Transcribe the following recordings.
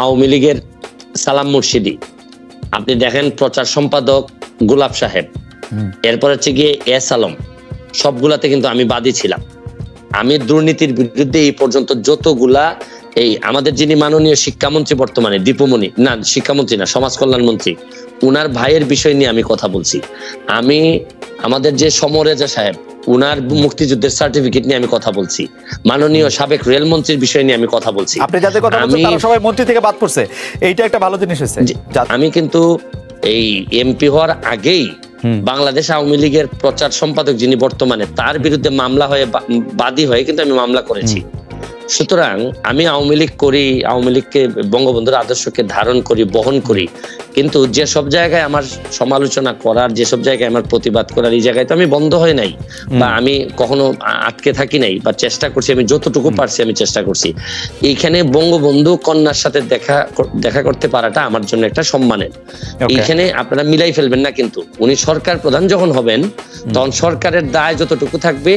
আওয়ামী লীগের সালাম মুর্শিদি, আপনি দেখেন প্রচার সম্পাদক গোলাপ সাহেব, এরপর হচ্ছে গিয়ে এস আলম, সবগুলাতে কিন্তু আমি বাদী ছিলাম। আমি দুর্নীতির বিরুদ্ধে এই পর্যন্ত যতগুলা এই আমাদের যিনি মাননীয় শিক্ষামন্ত্রী বর্তমানে দীপুমণি, না শিক্ষামন্ত্রী না, সমাজ কল্যাণ মন্ত্রী, উনার ভাইয়ের বিষয় নিয়ে আমি কথা বলছি। আমি আমাদের যে সমরেজা সাহেব, উনার মুক্তিযুদ্ধের সার্টিফিকেট নিয়ে আমি কথা বলছি। মাননীয় সাবেক রেলমন্ত্রীর বিষয় নিয়ে আমি কথা বলছি। আপনি যাদের কথা বলছেন তারা সবাই মন্ত্রী থেকে বাদ পড়ছে, এইটা একটা ভালো জিনিস হয়েছে। আমি কিন্তু এই এমপি হওয়ার আগেই বাংলাদেশ আওয়ামী লীগের প্রচার সম্পাদক যিনি বর্তমানে, তার বিরুদ্ধে মামলা হয়ে বাদী হয়ে কিন্তু আমি মামলা করেছি। সুতরাং আমি আওয়ামী লীগ করি, আওয়ামী লীগকে বঙ্গবন্ধুর আদর্শকে ধারণ করি, বহন করি, কিন্তু যেসব জায়গায় আমার সমালোচনা করার, যেসব জায়গায় আমার প্রতিবাদ করার, এই জায়গায় তো আমি বন্ধ হয়ে নাই, বা আমি কখনো আটকে থাকি নাই, বা চেষ্টা করছি, আমি যতটুকু পারছি আমি চেষ্টা করছি। এইখানে বঙ্গবন্ধু কন্যার সাথে দেখা করতে পারাটা আমার জন্য একটা সম্মানের। এইখানে আপনারা মিলাই ফেলবেন না, কিন্তু উনি সরকার প্রধান যখন হবেন তখন সরকারের দায় যতটুকু থাকবে,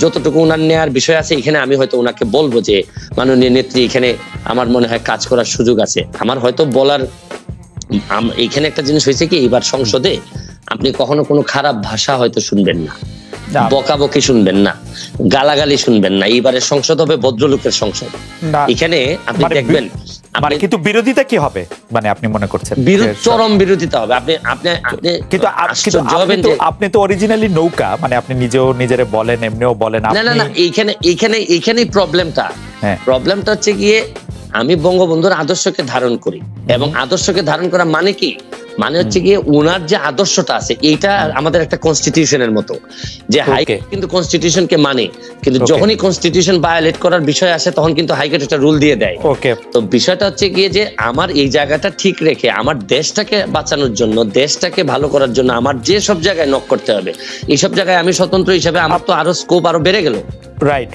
যতটুকু ওনার নেয়ার বিষয় আছে, এখানে আমি হয়তো ওনাকে বলবো যে মাননীয় নেত্রী, এখানে আমার মনে হয় কাজ করার সুযোগ আছে। আমার হয়তো বলার, এইখানে একটা জিনিস হয়েছে কি, এবার সংসদে আপনি কখনো কোনো খারাপ ভাষা হয়তো শুনবেন না, বকাবকি শুনবেন না, গালাগালি শুনবেন না। এইবারের সংসদ হবে ভদ্রলোকের সংসদ। এখানে আপনি দেখবেন, কিন্তু বিরোধিতা কি হবে, মানে আপনি মনে করছেন চরম বিরোধিতা হবে। আপনি তো অরিজিনালি নৌকা, মানে আপনি নিজেও নিজেরে বলেন, এমনিও বলেন। না, এইখানেই প্রবলেমটা হচ্ছে গিয়ে, আমি বঙ্গবন্ধুর আদর্শকে ধারণ করি, এবং আদর্শকে ধারণ করা মানে কি, মানে হচ্ছে গিয়ে উনার যে আদর্শটা আছে, এইটা আমাদের একটা কনস্টিটিউশনের মতো, যে হাইকোর্ট কিন্তু কনস্টিটিউশনকে মানে, কিন্তু যখনই কনস্টিটিউশন ভায়োলেট করার বিষয় আসে তখন কিন্তু হাইকোর্ট একটা রুল দিয়ে দেয়। তো বিষয়টা হচ্ছে গিয়ে যে আমার এই জায়গাটা ঠিক রেখে আমার দেশটাকে বাঁচানোর জন্য, দেশটাকে ভালো করার জন্য আমার যে সব জায়গায় নক করতে হবে, এইসব জায়গায় আমি স্বতন্ত্র হিসেবে আমার তো আরো স্কোপ আরো বেড়ে গেল। রাইট।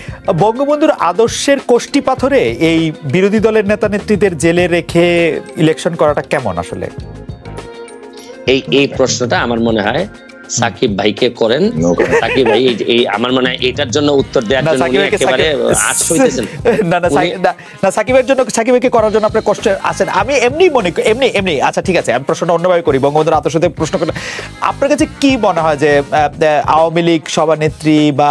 বঙ্গবন্ধুর আদর্শের কোষ্ঠী পাথরে এই বিরোধী দলের নেতা নেত্রীদের জেলে রেখে ইলেকশন করাটা কেমন আসলে? এই প্রশ্নটা আমার মনে হয় সাকিব ভাইকে করেন। সাকিব ভাই এই আমার মনে হয় এটার জন্য উত্তর দেওয়ার জন্য একেবারে আচ্ছা হইতেছেন। না সাকিবের জন্য, সাকিব ভাইকে করার জন্য আপনার কষ্ট আছেন। আমি এমনি মনে এমনি আচ্ছা ঠিক আছে, আমি প্রশ্নটা অন্যভাবে করি। বঙ্গবন্ধুর আদর্শতে প্রশ্ন করলে আপনার কাছে কি মনে হয় যে আওয়ামী লীগ সভানেত্রী বা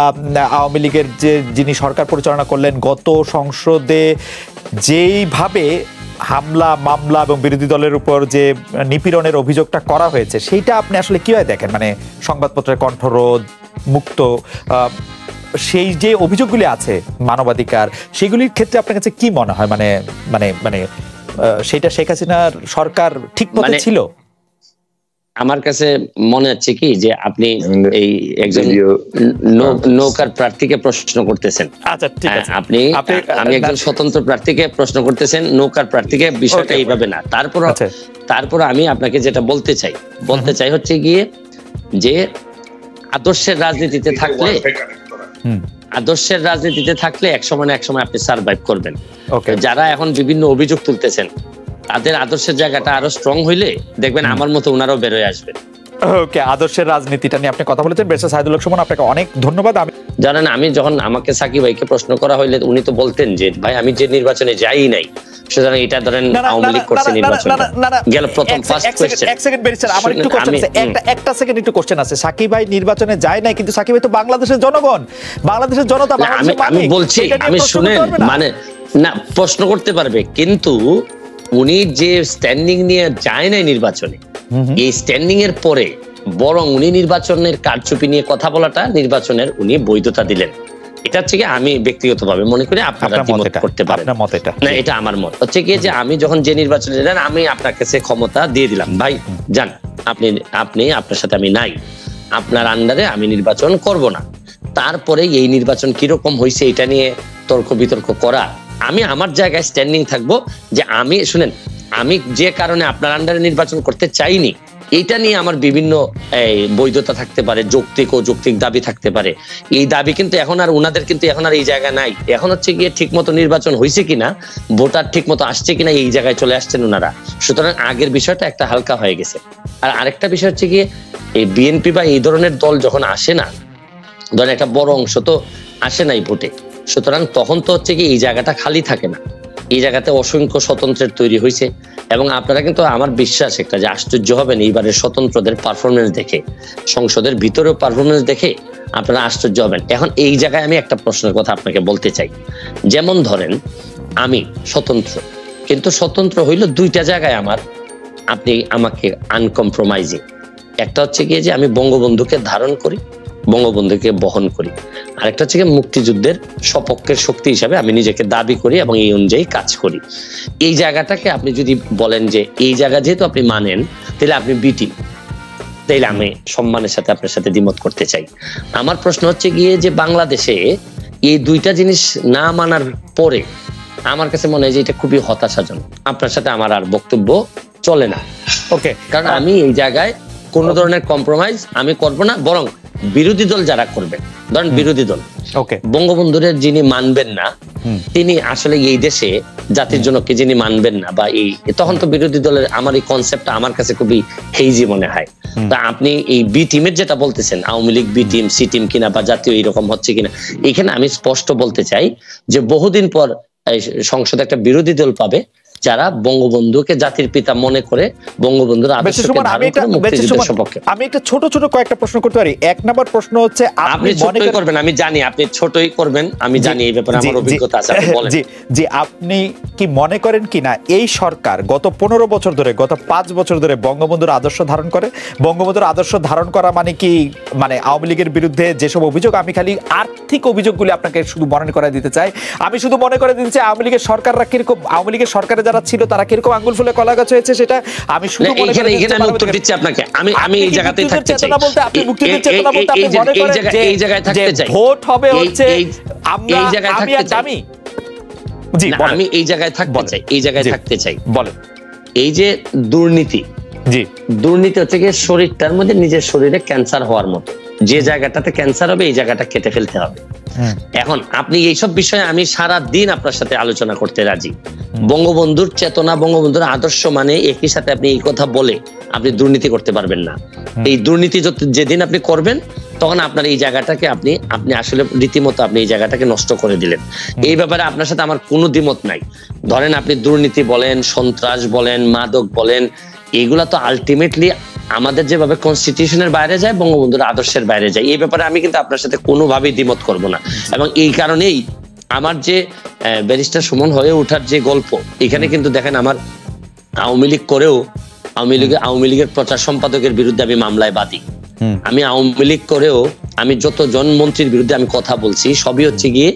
আওয়ামী লীগের যে যিনি সরকার পরিচালনা করলেন, গত সংসদে যেইভাবে হামলা, মামলা এবং বিরোধী দলের উপর যে নিপীড়নের অভিযোগটা করা হয়েছে, সেইটা আপনি আসলে কিভাবে দেখেন? মানে সংবাদপত্রের কণ্ঠরোধ মুক্ত, সেই যে অভিযোগগুলি আছে মানবাধিকার, সেগুলির ক্ষেত্রে আপনার কাছে কি মনে হয়? মানে মানে মানে সেটা শেখ হাসিনার সরকার ঠিক মতো ছিল? আমার কাছে মনে হচ্ছে কি যে আপনি এই একজন নৌকার প্রার্থীকে প্রশ্ন করতেছেন। আচ্ছা ঠিক আছে, আমি একজন স্বতন্ত্র প্রার্থীকে প্রশ্ন করতেছেন, নৌকার প্রার্থীকে। বিষয়টা এইভাবে না। তারপর আমি আপনাকে যেটা বলতে চাই হচ্ছে গিয়ে যে আদর্শের রাজনীতিতে থাকলে এক সময় আপনি সারভাইভ করবেন। যারা এখন বিভিন্ন অভিযোগ তুলতেছেন, তাদের আদর্শের জায়গাটা আরো স্ট্রং হইলে দেখবেন আমার মতো ওনারাও বেরোয় আসবেন। ওকে, আদর্শের রাজনীতিটা নিয়ে আপনি কথা বলেছেন। ব্যারিস্টার সাইদুল হক সুমন, আপনাকে অনেক ধন্যবাদ। আমি জানেন, আমি যখন আমাকে সাকিব ভাইকে প্রশ্ন করা হইলে উনি তো বলতেন যে ভাই আমি যে নির্বাচনে যাই নাই, সুতরাং এটা ধরেন আওয়ামী লীগ করছে নির্বাচন গেল প্রথম ফার্স্ট কোশ্চেন। এক সেকেন্ড ব্যারিস্টার, আমার একটু কোশ্চেন আছে, একটা সেকেন্ড একটু কোশ্চেন আছে। সাকিব ভাই নির্বাচনে যায় নাই, কিন্তু সাকিব ভাই তো বাংলাদেশের জনগণ, বাংলাদেশের জনতা। আমি বলছি, আমি শুনেন, মানে না প্রশ্ন করতে পারবে, কিন্তু উনি যে স্ট্যান্ডিং নিয়ে যায় নাই নির্বাচনে, এই স্ট্যান্ডিং এর পরে বরং উনি নির্বাচনের কারচুপি নিয়ে কথা বলাটা নির্বাচনের উনি বৈধতা দিলেন। এটা হচ্ছে কি আমি ব্যক্তিগতভাবে মনে করি, আপনারা দ্বিমত করতে পারেন না, এটা আমার মত হচ্ছে কি যে আমি যখন যে নির্বাচনে যান, আমি আপনার কাছে ক্ষমতা দিয়ে দিলাম, ভাই যান, আপনার সাথে আমি নাই, আপনার আন্ডারে আমি নির্বাচন করব না। তারপরে এই নির্বাচন কিরকম হয়েছে এটা নিয়ে তর্ক বিতর্ক করা, আমি আমার জায়গায় স্ট্যান্ডিং থাকবো যে আমি যে কারণে আপনার আন্ডারে নির্বাচন করতে চাইনি, এইটা নিয়ে আমার বিভিন্ন বৈধতা থাকতে পারে, যৌক্তিক দাবি থাকতে পারে। এই দাবি কিন্তু এখন আর ওনাদের কিন্তু এখন আর এই জায়গা নাই। এখন হচ্ছে গিয়ে ঠিক মতো নির্বাচন হয়েছে কিনা, ভোটার ঠিক মতো আসছে কিনা, এই জায়গায় চলে আসছেন ওনারা। সুতরাং আগের বিষয়টা একটা হালকা হয়ে গেছে। আর আরেকটা বিষয় হচ্ছে গিয়ে এই বিএনপি বা এই ধরনের দল যখন আসে না, ধরেন একটা বড় অংশ তো আসে নাই ভোটে, সুতরাং তখন তো হচ্ছে কি এই জায়গাটা খালি থাকে না। এই জায়গাতে অসংখ্য স্বতন্ত্রের তৈরি হয়েছে এবং আপনারা কিন্তু আমার বিশ্বাস একটা যে আশ্চর্য হবেন এইবারের স্বতন্ত্রদের পারফরমেন্স দেখে, সংসদের ভিতরেও পারফরমেন্স দেখে আপনারা আশ্চর্য হবেন। এখন এই জায়গায় আমি একটা প্রশ্নের কথা আপনাকে বলতে চাই। যেমন ধরেন আমি স্বতন্ত্র, কিন্তু স্বতন্ত্র হইল দুইটা জায়গায় আপনি আমাকে আনকম্প্রোমাইজিং। একটা হচ্ছে গিয়ে যে আমি বঙ্গবন্ধুকে ধারণ করি, বঙ্গবন্ধুকে বহন করি, আরেকটা হচ্ছে গিয়ে মুক্তিযুদ্ধের সপক্ষের শক্তি হিসাবে আমি নিজেকে দাবি করি এবং এই অনুযায়ী কাজ করি। এই জায়গাটাকে আপনি যদি বলেন যে এই জায়গা যেহেতু আপনি মানেন তাহলে আপনি বিটি, তাইলে আমি সম্মানের সাথে আপনার সাথে দ্বিমত করতে চাই। আমার প্রশ্ন হচ্ছে গিয়ে যে বাংলাদেশে এই দুইটা জিনিস না মানার পরে আমার কাছে মনে হয় যে এটা খুবই হতাশাজনক। আপনার সাথে আমার আর বক্তব্য চলে না। ওকে, কারণ আমি এই জায়গায় কোন ধরনের কম্প্রোমাইজ আমি করব না, বরং বিরোধী দল যারা করবে, ধরেন বিরোধী দল বঙ্গবন্ধুর যিনি মানবেন না, তিনি আসলে এই দেশে জাতির জন্য কে যিনি মানবেন না, বা এই তখন তো বিরোধী দলের আমার এই কনসেপ্টটা আমার কাছে খুবই হেইজি মনে হয়। তা আপনি এই বি টিমের যেটা বলতেছেন, Awami League B team, C team কিনা বা জাতীয় এরকম হচ্ছে কিনা, এখানে আমি স্পষ্ট বলতে চাই যে বহুদিন পর সংসদে একটা বিরোধী দল পাবে যারা বঙ্গবন্ধুকে জাতির পিতা মনে করে বঙ্গবন্ধুর আদর্শকে ধারণ করে মুক্তিযুদ্ধের সপক্ষে। আমি একটা ছোট ছোট কয়েকটা প্রশ্ন করতে পারি। এক নম্বর প্রশ্ন হচ্ছে, আপনি ছোটই করবেন, আমি জানি আপনি ছোটই করবেন, আমি জানি এই ব্যাপারে আমার অভিজ্ঞতা আছে, আপনি বলেন। জি, আপনি কি মনে করেন কিনা এই সরকার গত 15 বছর ধরে, গত 5 বছর ধরে বঙ্গবন্ধুর আদর্শ ধারণ করে? বঙ্গবন্ধুর আদর্শ ধারণ করা মানে কি, মানে আওয়ামী লীগের বিরুদ্ধে যেসব অভিযোগ, আমি খালি আর্থিক অভিযোগগুলি আপনাকে শুধু মনে করে দিতে চাই। আমি শুধু মনে করে দিতে চাই আওয়ামী লীগের সরকাররা কিরকম, আওয়ামী লীগের সরকারে যারা ছিল তারা কিরকম আঙ্গুল ফুলে কলা গাছ হয়েছে, সেটা আমি শুধু মনে করে এখানে আমি উত্তর দিচ্ছি আপনাকে। আমি এই জায়গাতেই থাকতে চাই। আপনি মুক্তিযুদ্ধের চেতনা বলতে আপনি মনে করেন যে এই জায়গায় থাকতে চাই, ভোট হবে হচ্ছে আমরা, এই জায়গায় থাকতে চাই। জি, আমি এই জায়গায় থাকতে চাই, এই জায়গায় থাকতে চাই। বলেন। এই যে দুর্নীতি, জি, দুর্নীতি হচ্ছে গিয়ে শরীরটার মধ্যে নিজের শরীরে ক্যান্সার হওয়ার মতো, যে জায়গাটাতে ক্যান্সার হবে এই জায়গাটা কেটে ফেলতে হবে। এখন আপনি এইসব বিষয়ে আমি সারা দিন আপনার সাথে আলোচনা করতে রাজি। বঙ্গবন্ধুর চেতনা, বঙ্গবন্ধুর আদর্শ মানে একই সাথে আপনি এই কথা বলে আপনি দুর্নীতি করতে পারবেন না। এই দুর্নীতি যেদিন আপনি করবেন তখন আপনার এই জায়গাটাকে আপনি আসলে রীতিমতো আপনি এই জায়গাটাকে নষ্ট করে দিলেন। এই ব্যাপারে আপনার সাথে আমার কোনো দ্বিমত নাই। ধরেন আপনি দুর্নীতি বলেন, সন্ত্রাস বলেন, মাদক বলেন, এগুলা তো আলটিমেটলি আমাদের যেভাবে কনস্টিটিউশনের বাইরে যায়, বঙ্গবন্ধুর আদর্শের বাইরে যায়। এই ব্যাপারে আমি কিন্তু আপনার সাথে কোনোভাবেই দ্বিমত করব না। এবং এই কারণেই আমার যে ব্যারিস্টার সুমন হয়ে ওঠার যে গল্প, এখানে কিন্তু দেখেন আমার আওয়ামী লীগ করেও আওয়ামী লীগের প্রচার সম্পাদকের বিরুদ্ধে আমি মামলায় বাদী। আমি আওয়ামী লীগ করেও আমি যতজন মন্ত্রীর বিরুদ্ধে আমি কথা বলছি সবই হচ্ছে গিয়ে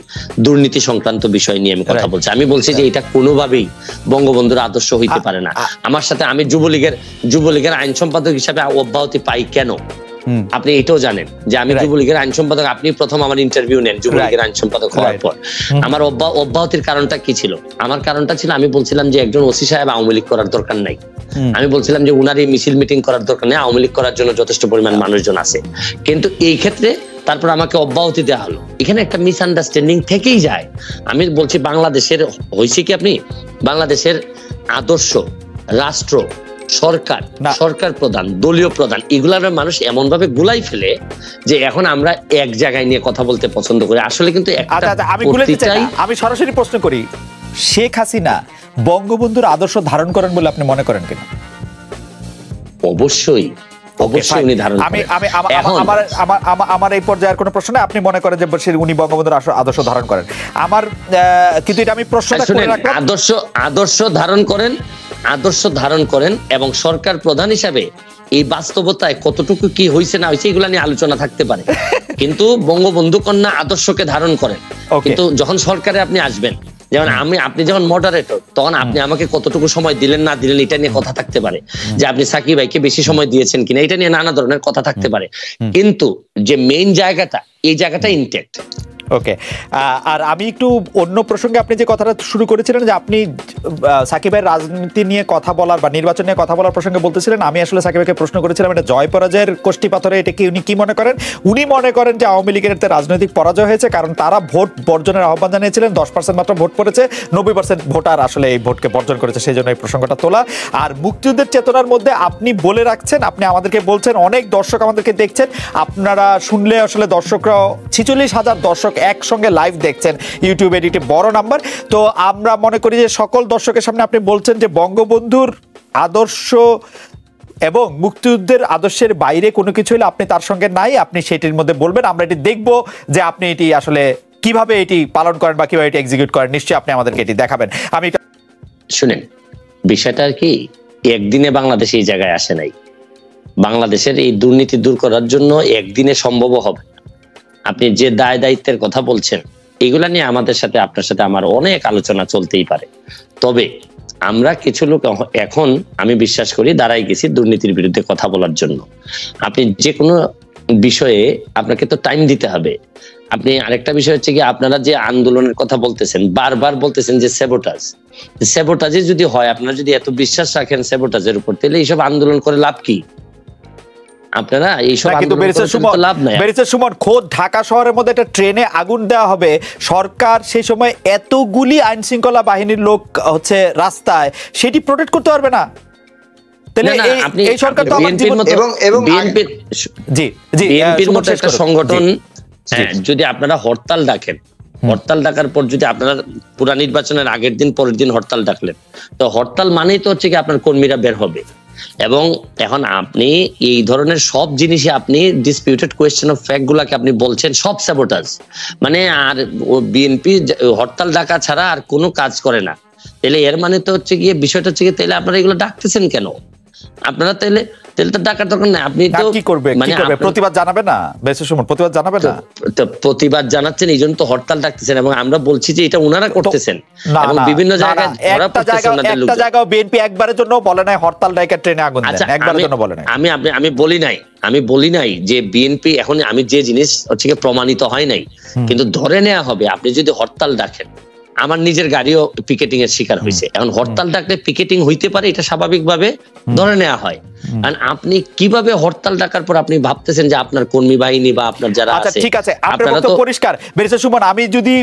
দুর্নীতি সংক্রান্ত বিষয় নিয়ে আমি কথা বলছি। আমি বলছি যে এটা কোনোভাবেই বঙ্গবন্ধুর আদর্শ হইতে পারে না। আমার সাথে আমি যুবলীগের আইন সম্পাদক হিসাবে অব্যাহতি পাই কেন, আপনি এটাও জানেন যে আমি যুবলীগের আইন সম্পাদক। আপনি প্রথম আমার ইন্টারভিউ নেন যুবলীগের আইন সম্পাদক হওয়ার পর। আমার অব্যাহতির কারণটা কি ছিল? আমার কারণটা ছিল আমি বলছিলাম যে একজন ওসি সাহেব আওয়ামী লীগ করার দরকার নাই। আমি বলছিলাম যে উনার এই মিছিল মিটিং করার দরকার নেই, আওয়ামী লীগ করার জন্য যথেষ্ট পরিমাণ মানুষজন আছে। কিন্তু এই ক্ষেত্রে তারপর আমাকে অব্যাহতি দেওয়া হলো। এখানে একটা মিসআন্ডারস্ট্যান্ডিং থেকেই যায়। আমি বলছি বাংলাদেশের হয়েছে কি, আপনি বাংলাদেশের আদর্শ, রাষ্ট্র, সরকার প্রধান, দলীয় প্রধান, এগুলার মানুষ এমন ভাবে গুলাই ফেলে যে এখন আমরা এক জায়গায় নিয়ে কথা বলতে পছন্দ করি। আসলে কিন্তু আমি সরাসরি প্রশ্ন করি, শেখ হাসিনা বঙ্গবন্ধুর আদর্শ ধারণ করেন বলে আপনি মনে করেন কিনা? অবশ্যই উনি ধারণ করেন। আমার এই পর্যায়ের কোনো প্রশ্ন নেই, আপনি মনে করেন যে উনি বঙ্গবন্ধুর আদর্শ ধারণ করেন। আমার কিন্তু এটা আমি প্রশ্নটা করে রাখলাম। আদর্শ ধারণ করেন এবং সরকার প্রধান হিসাবে এই বাস্তবতায় কতটুকু কি হয়েছে না হয়েছে এগুলা নিয়ে আলোচনা থাকতে পারে, কিন্তু বঙ্গবন্ধু কন্যা আদর্শকে ধারণ করেন। কিন্তু যখন সরকারে আপনি আসবেন, যেমন আপনি যখন মডারেটর, তখন আপনি আমাকে কতটুকু সময় দিলেন না দিলেন এটা নিয়ে কথা থাকতে পারে, যে আপনি সাকিব ভাইকে বেশি সময় দিয়েছেন কিনা এটা নিয়ে নানা ধরনের কথা থাকতে পারে, কিন্তু যে মেইন জায়গাটা, এই জায়গাটা ইনটেক্ট। ওকে, আর আমি একটু অন্য প্রসঙ্গে, আপনি যে কথাটা শুরু করেছিলেন যে আপনি সাকিবের রাজনীতি নিয়ে কথা বলার বা নির্বাচন নিয়ে কথা বলার প্রসঙ্গে বলতেছিলেন, আমি আসলে সাকিবকে প্রশ্ন করেছিলাম এটা জয় পরাজয়ের কোষ্ঠী পাথরে, এটা কি উনি কি মনে করেন? উনি মনে করেন যে আওয়ামী লীগের রাজনৈতিক পরাজয় হয়েছে, কারণ তারা ভোট বর্জনের আহ্বান জানিয়েছিলেন, 10% মাত্র ভোট পড়েছে, 90% ভোটার আসলে এই ভোটকে বর্জন করেছে, সেই জন্য এই প্রসঙ্গটা তোলা। আর মুক্তিযুদ্ধের চেতনার মধ্যে আপনি বলে রাখছেন, আপনি আমাদেরকে বলছেন, অনেক দর্শক আমাদেরকে দেখছেন, আপনারা শুনলে আসলে দর্শকরা 46,000 দর্শক দর্শক একসঙ্গে লাইভ দেখছেন ইউটিউবে, এটি বড় নাম্বার। তো আমরা মনে করি যে সকল দর্শকের সামনে আপনি বলছেন যে বঙ্গবন্ধুর আদর্শ এবং মুক্তিযুদ্ধের আদর্শের বাইরে কোনো কিছু হলে আপনি তার সঙ্গে নাই, আপনি সেটির মধ্যে বলবেন। আমরা এটি দেখব যে আপনি এটি আসলে কিভাবে এটি পালন করেন বা কিভাবে এটি এক্সিকিউট করেন, নিশ্চয়ই আপনি আমাদেরকে এটি দেখাবেন। আমি শুনেন, বিষয়টা আর কি একদিনে বাংলাদেশ এই জায়গায় আসে নাই। বাংলাদেশের এই দুর্নীতি দূর করার জন্য একদিনে সম্ভব হবে। আপনি যে দায় দায়িত্বের কথা বলছেন এগুলা নিয়ে আমাদের সাথে, আপনার সাথে আমার অনেক আলোচনা চলতেই পারে। তবে আমরা কিছু লোক এখন আমি বিশ্বাস করি দাঁড়াই গেছি দুর্নীতির বিরুদ্ধে কথা বলার জন্য। আপনি যে কোনো বিষয়ে আপনাকে তো টাইম দিতে হবে। আপনি আরেকটা বিষয় হচ্ছে কি, আপনারা যে আন্দোলনের কথা বলতেছেন, বারবার বলতেছেন যে স্যাবোটাজে যদি হয়, আপনারা যদি এত বিশ্বাস রাখেন স্যাবোটাজের উপর, তাহলে এইসব আন্দোলন করে লাভ কি? আপনারা এইসব লাভ নাই। ব্যারিস্টার সুমন, খোদ ঢাকা শহরের মধ্যে একটা ট্রেনে আগুন দেওয়া হবে, সরকার সেই সময় এতগুলি আইন শৃঙ্খলা বাহিনীর লোক হচ্ছে রাস্তায়, সেটি প্রোটেক্ট করতে পারবে না? এই সরকার তো বিএনপির মতো একটা সংগঠন, যদি আপনারা হরতাল ডাকেন, হরতাল ডাকার পর যদি আপনারা পুরা নির্বাচনের আগের দিন পরের দিন হরতাল ডাকলেন, তো হরতাল মানেই তো হচ্ছে কি আপনার কর্মীরা বের হবে। এবং এখন আপনি এই ধরনের সব জিনিসই আপনি ডিসপিউটেড কোয়েশ্চেন অফ ফ্যাক্ট গুলাকে আপনি বলছেন সব স্যাবোটাজ, মানে আর বিএনপি হরতাল ডাকা ছাড়া আর কোনো কাজ করে না। তাহলে এর মানে তো হচ্ছে গিয়ে বিষয়টা হচ্ছে গিয়ে, তাহলে আপনারা এগুলো ডাকতেছেন কেন? আপনারা তাহলে তো ডাকার দরকার নাই। আপনি তো কি করবে, মানে প্রতিবাদ জানাবে না? বেশি সময় প্রতিবাদ জানাবে না, তো প্রতিবাদ জানাচ্ছেন, এই জন্য তো হরতাল ডাকতেছেন। এবং আমরা বলছি যে এটা ওনারা করতেছেন এবং বিভিন্ন জায়গায় একটা জায়গায় বিএনপি একবারের জন্য বলে নাই হরতাল ডাকা ট্রেনে আগুন দেন, একবারের জন্য বলে নাই। আমি বলি নাই যে বিএনপি, এখন আমি যে জিনিস হচ্ছে প্রমাণিত হয় নাই, কিন্তু ধরে নেওয়া হবে আপনি যদি হরতাল ডাকেন। আমার নিজের গাড়িও পিকেটিং এর শিকার হয়েছে। এখন হরতাল ডাকলে পিকেটিং হইতে পারে, এটা স্বাভাবিকভাবে ধরে নেওয়া হয়। কারণ আপনি কিভাবে হরতাল ডাকার পর আপনি ভাবতেছেন যে আপনার কর্মী বাহিনী বা আপনার যারা আছে, ঠিক আছে, আপনারা তো পরিষ্কার। ব্যারিস্টার সুমন, আমি যদি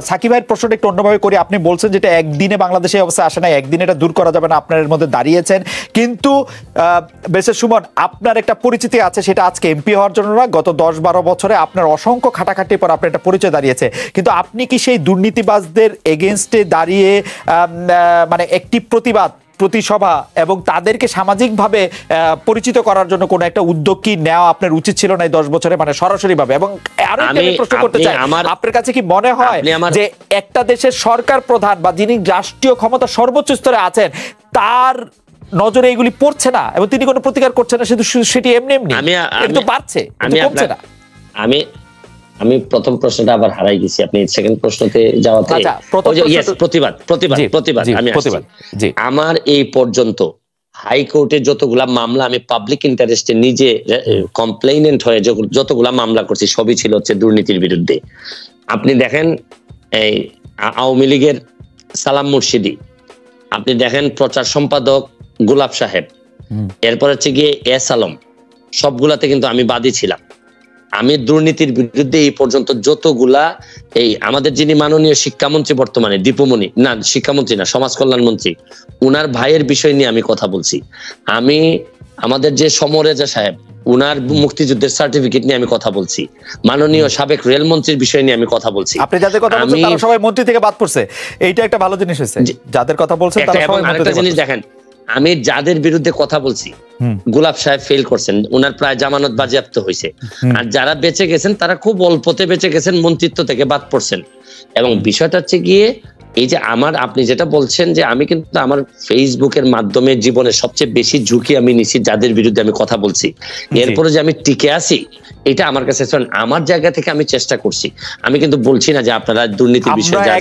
সাকিব ভাইয়ের প্রশ্নটা একটু অন্যভাবে করি, আপনি বলছেন যেটা একদিনে বাংলাদেশে অবস্থা আসে না, একদিনে এটা দূর করা যাবে না, আপনার এর মধ্যে দাঁড়িয়েছেন। কিন্তু ব্যারিস্টার সুমন, আপনার একটা পরিচিতি আছে, সেটা আজকে এমপি হওয়ার জন্য না, গত 10-12 বছরে আপনার অসংখ্য খাটাখাটির পর আপনার একটা পরিচয় দাঁড়িয়েছে। কিন্তু আপনি কি সেই দুর্নীতিবাজদের এগেইনস্টে দাঁড়িয়ে মানে একটি প্রতিসভা এবং তাদেরকে সামাজিকভাবে পরিচিত করার জন্য কোনো একটা উদ্যোগ কি নেওয়া আপনার উচিত ছিল না এই 10 বছরে, মানে সরাসরি ভাবে? এবং আরো একটা প্রশ্ন করতে চাই, আপনার কাছে কি মনে হয় যে একটা দেশের সরকার প্রধান বা যিনি রাষ্ট্রীয় ক্ষমতা সর্বোচ্চ স্তরে আছেন, তার নজরে এগুলি পড়ছে না এবং তিনি কোনো প্রতিকার করছেন না, সেটি এমনি তো পারছে, করছে না? আমি প্রথম প্রশ্নটা আবার হারাই গেছি, আপনি সেকেন্ড প্রশ্নতে যাওয়াতে প্রতিবাদ আমার এই পর্যন্ত হাইকোর্টে যতগুলা মামলা আমি পাবলিক ইন্টারেস্টে নিজে কমপ্লেইনেন্ট হয়ে যতগুলা মামলা করছি, সবই ছিল হচ্ছে দুর্নীতির বিরুদ্ধে। আপনি দেখেন এই আওয়ামী লীগের সালাম মুর্শিদি, আপনি দেখেন প্রচার সম্পাদক গোলাপ সাহেব, এরপর হচ্ছে গিয়ে এস আলম, সবগুলাতে কিন্তু আমি বাদী ছিলাম। আমি দুর্নীতির বিরুদ্ধে এই পর্যন্ত যতগুলা, এই আমাদের যিনি মাননীয় শিক্ষামন্ত্রী বর্তমানে, দীপুমণি না, শিক্ষামন্ত্রী না, সমাজ কল্যাণ মন্ত্রী, উনার ভাইয়ের বিষয় নিয়ে আমি কথা বলছি। আমি আমাদের যে সমরেজা সাহেব, উনার মুক্তিযুদ্ধের সার্টিফিকেট নিয়ে আমি কথা বলছি। মাননীয় সাবেক রেলমন্ত্রীর বিষয় নিয়ে আমি কথা বলছি। আপনি যাদের কথা বলছেন তারা সবাই মন্ত্রী থেকে বাদ পড়ছে, এইটা একটা ভালো জিনিস হয়েছে। যাদের কথা বলছেন তারা সবাই মন্ত্রী থেকে। জিনিস দেখেন, আমি যাদের বিরুদ্ধে কথা বলছি, গোলাপ সাহেব ফেল করছেন, উনার প্রায় জামানত বাজেয়াপ্ত হয়েছে। আর যারা বেঁচে গেছেন তারা খুব অল্পতে বেঁচে গেছেন, মন্ত্রিত্ব থেকে বাদ পড়ছেন। এবং বিষয়টা হচ্ছে গিয়ে এই যে আপনি যেটা বলছেন যে আমি কিন্তু আমার ফেসবুকের মাধ্যমে জীবনের সবচেয়ে বেশি ঝুঁকি আমি নিছি যাদের বিরুদ্ধে আমি কথা বলছি, এরপরে যে আমি টিকে আছি, এটা আমার কাছে আমার জায়গা থেকে আমি চেষ্টা করছি। আমি কিন্তু বলছি না যে আপনারা দুর্নীতির বিষয়ে যা